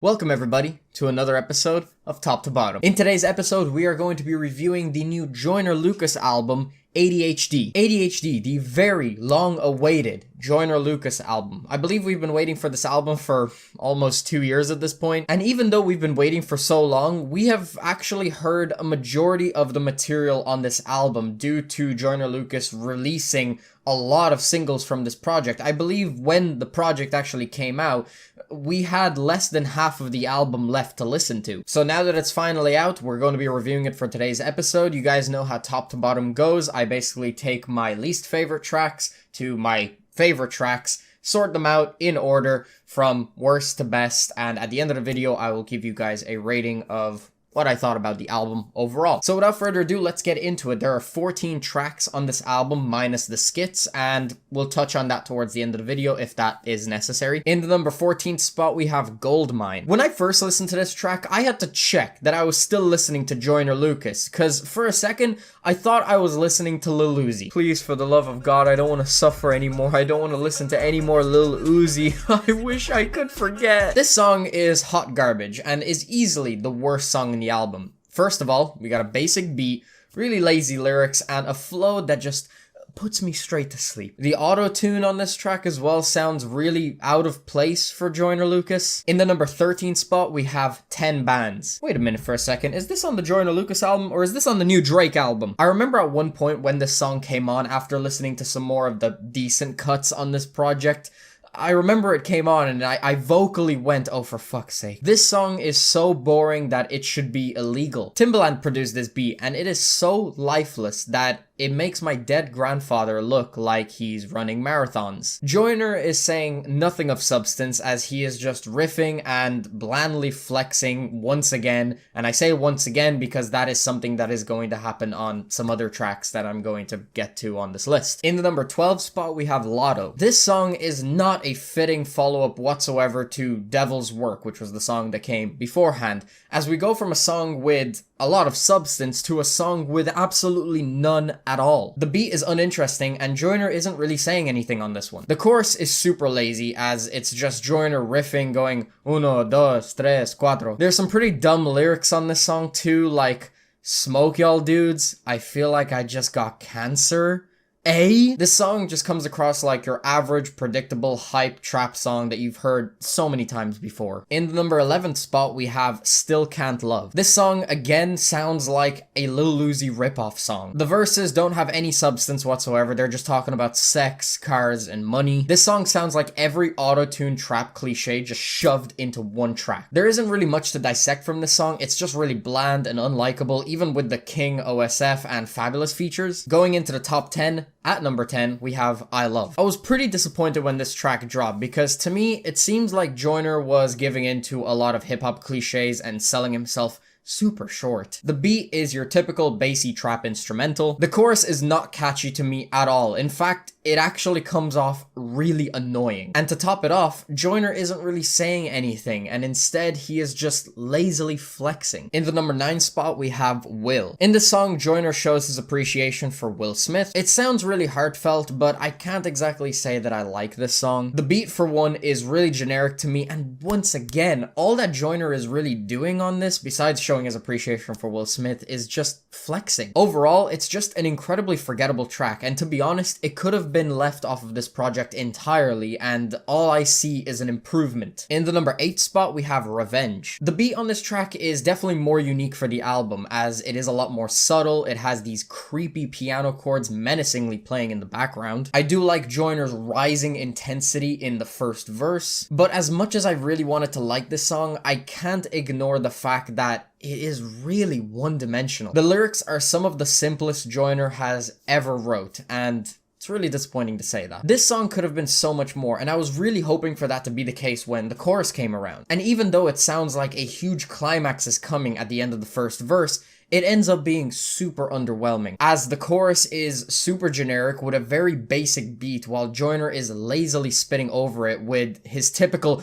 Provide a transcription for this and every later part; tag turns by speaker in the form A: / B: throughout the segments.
A: Welcome everybody to another episode of Top to Bottom. In today's episode, we are going to be reviewing the new Joyner Lucas album, ADHD. ADHD, the very long-awaited Joyner Lucas album. I believe we've been waiting for this album for almost 2 years at this point, and even though we've been waiting for so long, we have actually heard a majority of the material on this album due to Joyner Lucas releasing a lot of singles from this project. I believe when the project actually came out, we had less than half of the album left to listen to. So now that it's finally out, we're going to be reviewing it for today's episode. You guys know how Top to Bottom goes. I basically take my least favorite tracks to my favorite tracks, sort them out in order from worst to best, and at the end of the video, I will give you guys a rating of what I thought about the album overall. So without further ado, let's get into it. There are 14 tracks on this album minus the skits, and we'll touch on that towards the end of the video if that is necessary. In the number 14 spot, we have Goldmine. When I first listened to this track, I had to check that I was still listening to Joyner Lucas, because for a second, I thought I was listening to Lil Uzi. Please, for the love of God, I don't want to suffer anymore. I don't want to listen to any more Lil Uzi. I wish I could forget. This song is hot garbage and is easily the worst song in the album. First of all, we got a basic beat, really lazy lyrics, and a flow that just puts me straight to sleep. The auto-tune on this track as well sounds really out of place for Joyner Lucas. In the number 13 spot, we have 10 Bands. Wait a minute for a second, is this on the Joyner Lucas album or is this on the new Drake album? I remember at one point when this song came on after listening to some more of the decent cuts on this project, I remember it came on and I vocally went, oh for fuck's sake. This song is so boring that it should be illegal. Timbaland produced this beat and it is so lifeless that it makes my dead grandfather look like he's running marathons. Joyner is saying nothing of substance as he is just riffing and blandly flexing once again. And I say once again because that is something that is going to happen on some other tracks that I'm going to get to on this list. In the number 12 spot, we have Lotto. This song is not a fitting follow-up whatsoever to Devil's Work, which was the song that came beforehand, as we go from a song with a lot of substance to a song with absolutely none at all. The beat is uninteresting and Joyner isn't really saying anything on this one. The chorus is super lazy as it's just Joyner riffing going uno, dos, tres, cuatro. There's some pretty dumb lyrics on this song too, like smoke y'all dudes, I feel like I just got cancer. This song just comes across like your average, predictable, hype trap song that you've heard so many times before. In the number 11th spot, we have Still Can't Love. This song, again, sounds like a Lil Uzi ripoff song. The verses don't have any substance whatsoever, they're just talking about sex, cars, and money. This song sounds like every auto-tune trap cliche just shoved into one track. There isn't really much to dissect from this song, it's just really bland and unlikable, even with the King OSF and Fabulous features. Going into the top 10, at number 10, we have I Love. I was pretty disappointed when this track dropped because to me, it seems like Joyner was giving into a lot of hip-hop cliches and selling himself super short. The beat is your typical bassy trap instrumental. The chorus is not catchy to me at all. In fact, it actually comes off really annoying. And to top it off, Joyner isn't really saying anything, and instead he is just lazily flexing. In the number 9 spot, we have Will. In this song, Joyner shows his appreciation for Will Smith. It sounds really heartfelt, but I can't exactly say that I like this song. The beat, for one, is really generic to me, and once again, all that Joyner is really doing on this, besides showing his appreciation for Will Smith, is just flexing. Overall, it's just an incredibly forgettable track, and to be honest, it could have been left off of this project entirely, and all I see is an improvement. In the number 8 spot, we have Revenge. The beat on this track is definitely more unique for the album, as it is a lot more subtle. It has these creepy piano chords menacingly playing in the background. I do like Joyner's rising intensity in the first verse, but as much as I really wanted to like this song, I can't ignore the fact that it is really one-dimensional. The lyrics are some of the simplest Joyner has ever wrote, and it's really disappointing to say that. This song could have been so much more, and I was really hoping for that to be the case when the chorus came around. And even though it sounds like a huge climax is coming at the end of the first verse, it ends up being super underwhelming, as the chorus is super generic with a very basic beat while Joyner is lazily spitting over it with his typical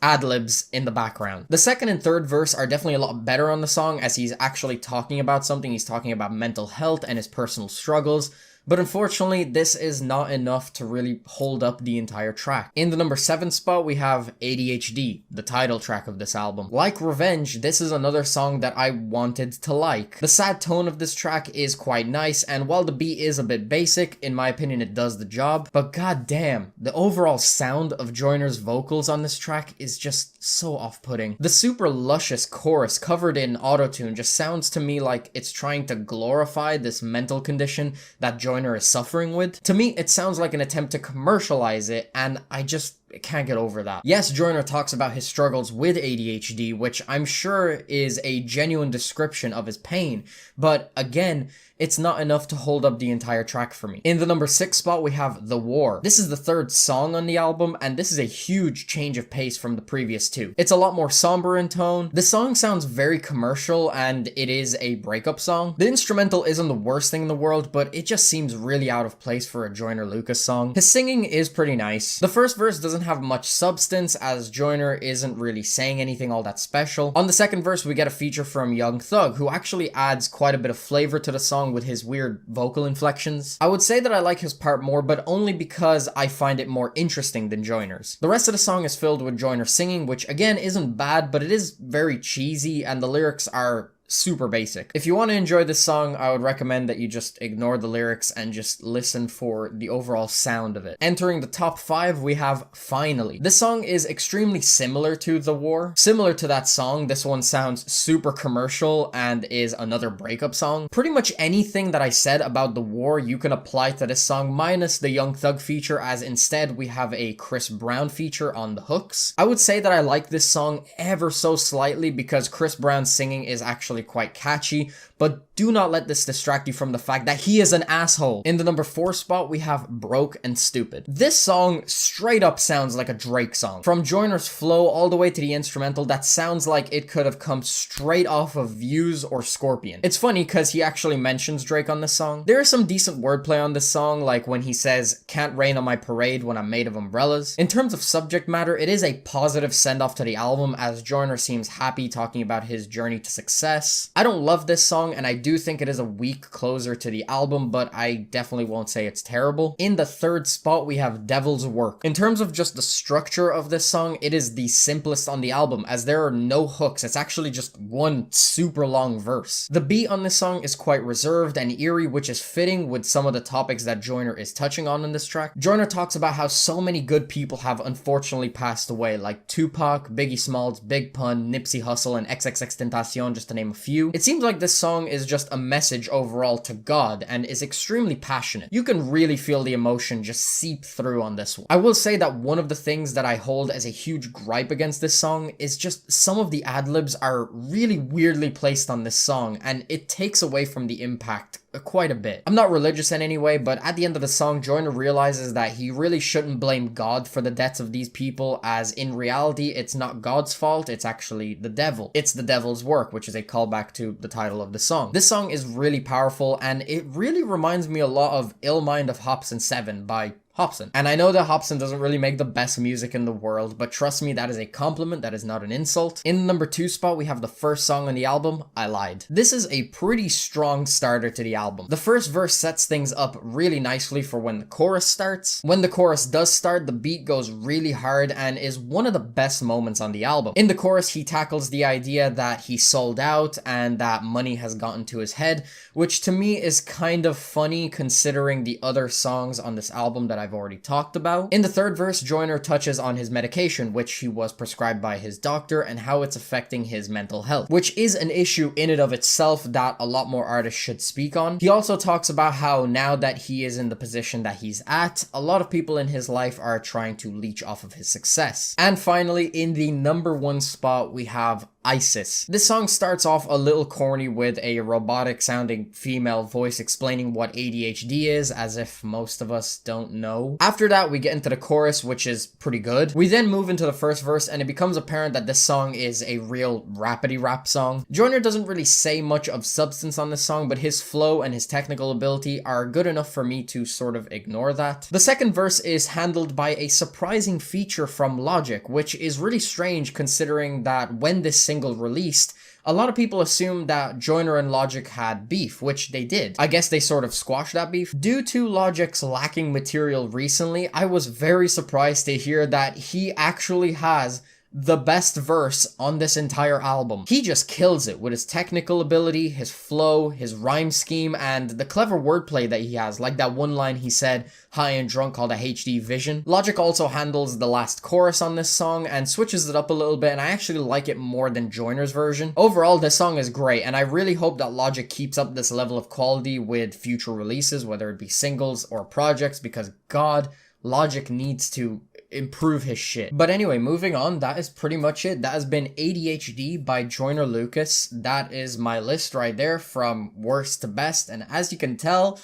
A: ad-libs in the background. The second and third verse are definitely a lot better on the song as he's actually talking about something. He's talking about mental health and his personal struggles. But unfortunately, this is not enough to really hold up the entire track. In the number 7 spot, we have ADHD, the title track of this album. Like Revenge, this is another song that I wanted to like. The sad tone of this track is quite nice, and while the beat is a bit basic, in my opinion it does the job, but god damn, the overall sound of Joyner's vocals on this track is just so off-putting. The super luscious chorus covered in autotune just sounds to me like it's trying to glorify this mental condition that Joyner is suffering with. To me, it sounds like an attempt to commercialize it, and I just can't get over that. Yes, Joyner talks about his struggles with ADHD, which I'm sure is a genuine description of his pain, but again, it's not enough to hold up the entire track for me. In the number 6 spot, we have The War. This is the 3rd song on the album, and this is a huge change of pace from the previous 2. It's a lot more somber in tone. The song sounds very commercial, and it is a breakup song. The instrumental isn't the worst thing in the world, but it just seems really out of place for a Joyner Lucas song. His singing is pretty nice. The first verse doesn't have much substance, as Joyner isn't really saying anything all that special. On the second verse, we get a feature from Young Thug, who actually adds quite a bit of flavor to the song with his weird vocal inflections. I would say that I like his part more, but only because I find it more interesting than Joyner's. The rest of the song is filled with Joyner singing, which again isn't bad, but it is very cheesy, and the lyrics are super basic. If you want to enjoy this song, I would recommend that you just ignore the lyrics and just listen for the overall sound of it. Entering the top 5, we have Finally. This song is extremely similar to The War. Similar to that song, this one sounds super commercial and is another breakup song. Pretty much anything that I said about The War, you can apply to this song, minus the Young Thug feature, as instead we have a Chris Brown feature on the hooks. I would say that I like this song ever so slightly because Chris Brown's singing is actually quite catchy, but do not let this distract you from the fact that he is an asshole. In the number 4 spot, we have Broke and Stupid. This song straight up sounds like a Drake song. From Joyner's flow all the way to the instrumental, that sounds like it could have come straight off of Views or Scorpion. It's funny because he actually mentions Drake on this song. There is some decent wordplay on this song, like when he says, "Can't rain on my parade when I'm made of umbrellas." In terms of subject matter, it is a positive send-off to the album, as Joyner seems happy talking about his journey to success. I don't love this song, and I do think it is a weak closer to the album, but I definitely won't say it's terrible. In the 3rd spot, we have Devil's Work. In terms of just the structure of this song, it is the simplest on the album, as there are no hooks. It's actually just one super long verse. The beat on this song is quite reserved and eerie, which is fitting with some of the topics that Joyner is touching on in this track. Joyner talks about how so many good people have unfortunately passed away, like Tupac, Biggie Smalls, Big Pun, Nipsey Hussle, and XXXTentacion, just to name a few. It seems like this song is just a message overall to God and is extremely passionate. You can really feel the emotion just seep through on this one. I will say that one of the things that I hold as a huge gripe against this song is just some of the ad-libs are really weirdly placed on this song, and it takes away from the impact quite a bit. I'm not religious in any way, but at the end of the song, Joyner realizes that he really shouldn't blame God for the deaths of these people, as in reality, it's not God's fault, it's actually the devil. It's the devil's work, which is a callback to the title of the song. This song is really powerful, and it really reminds me a lot of Ill Mind of Hobson 7 by Hobson. And I know that Hobson doesn't really make the best music in the world, but trust me, that is a compliment, that is not an insult. In the number 2 spot, we have the first song on the album, I Lied. This is a pretty strong starter to the album. The first verse sets things up really nicely for when the chorus starts. When the chorus does start, the beat goes really hard and is one of the best moments on the album. In the chorus, he tackles the idea that he sold out and that money has gotten to his head, which to me is kind of funny considering the other songs on this album that I've already talked about. In the 3rd verse, Joyner touches on his medication, which he was prescribed by his doctor, and how it's affecting his mental health, which is an issue in and of itself that a lot more artists should speak on. He also talks about how now that he is in the position that he's at, a lot of people in his life are trying to leech off of his success. And finally, in the number 1 spot, we have ISIS. This song starts off a little corny with a robotic sounding female voice explaining what ADHD is, as if most of us don't know. After that, we get into the chorus, which is pretty good. We then move into the first verse, and it becomes apparent that this song is a real rappity rap song. Joyner doesn't really say much of substance on this song, but his flow and his technical ability are good enough for me to sort of ignore that. The second verse is handled by a surprising feature from Logic, which is really strange considering that when this single released, A lot of people assume that Joyner and Logic had beef, which they did. I guess they sort of squashed that beef. Due to Logic's lacking material recently, I was very surprised to hear that he actually has the best verse on this entire album. He just kills it with his technical ability, his flow, his rhyme scheme, and the clever wordplay that he has, like that one line he said, high and drunk, called a HD vision. Logic also handles the last chorus on this song and switches it up a little bit, and I actually like it more than Joyner's version. Overall, this song is great, and I really hope that Logic keeps up this level of quality with future releases, whether it be singles or projects, because God, Logic needs to improve his shit. But anyway, moving on, that is pretty much it. That has been ADHD by Joyner Lucas. That is my list right there from worst to best, and as you can tell,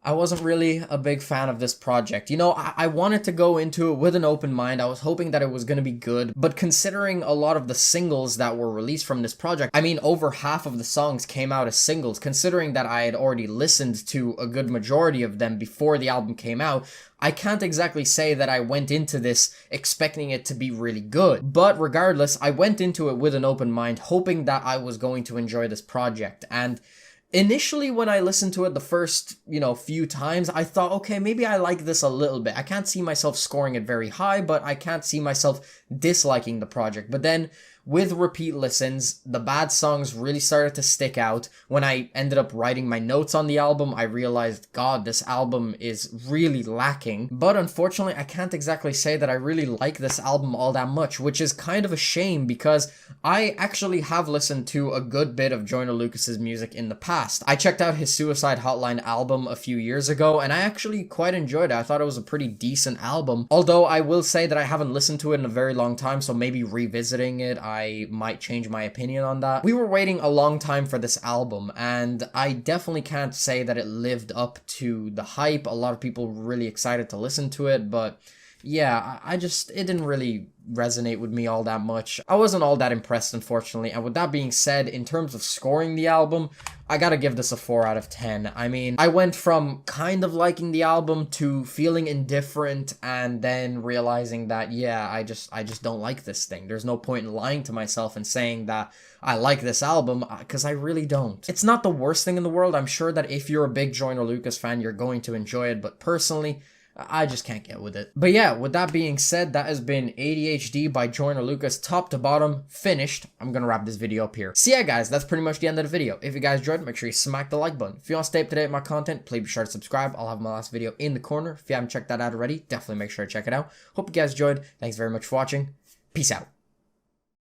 A: I wasn't really a big fan of this project. You know, I wanted to go into it with an open mind. I was hoping that it was going to be good, but considering a lot of the singles that were released from this project, I mean, over half of the songs came out as singles. Considering that I had already listened to a good majority of them before the album came out, I can't exactly say that I went into this expecting it to be really good. But regardless, I went into it with an open mind, hoping that I was going to enjoy this project. And initially, when I listened to it the first, few times, I thought, okay, maybe I like this a little bit. I can't see myself scoring it very high, but I can't see myself disliking the project. But then, with repeat listens, the bad songs really started to stick out. When I ended up writing my notes on the album, I realized, God, this album is really lacking. But unfortunately, I can't exactly say that I really like this album all that much, which is kind of a shame because I actually have listened to a good bit of Joyner Lucas's music in the past. I checked out his Suicide Hotline album a few years ago, and I actually quite enjoyed it. I thought it was a pretty decent album. Although I will say that I haven't listened to it in a very long time, so maybe revisiting it, I might change my opinion on that. We were waiting a long time for this album, and I definitely can't say that it lived up to the hype. A lot of people were really excited to listen to it, but yeah, it didn't really resonate with me all that much. I wasn't all that impressed, unfortunately. And with that being said, in terms of scoring the album, I gotta give this a 4 out of 10. I mean, I went from kind of liking the album to feeling indifferent and then realizing that, yeah, I just don't like this thing. There's no point in lying to myself and saying that I like this album, because I really don't. It's not the worst thing in the world. I'm sure that if you're a big Joyner Lucas fan, you're going to enjoy it, but personally, I just can't get with it. But yeah, with that being said, that has been ADHD by Joyner Lucas, top to bottom, finished. I'm gonna wrap this video up here. So yeah, guys, that's pretty much the end of the video. If you guys enjoyed, make sure you smack the like button. If you want to stay up to date with my content, please be sure to subscribe. I'll have my last video in the corner. If you haven't checked that out already, definitely make sure to check it out. Hope you guys enjoyed. Thanks very much for watching. Peace out.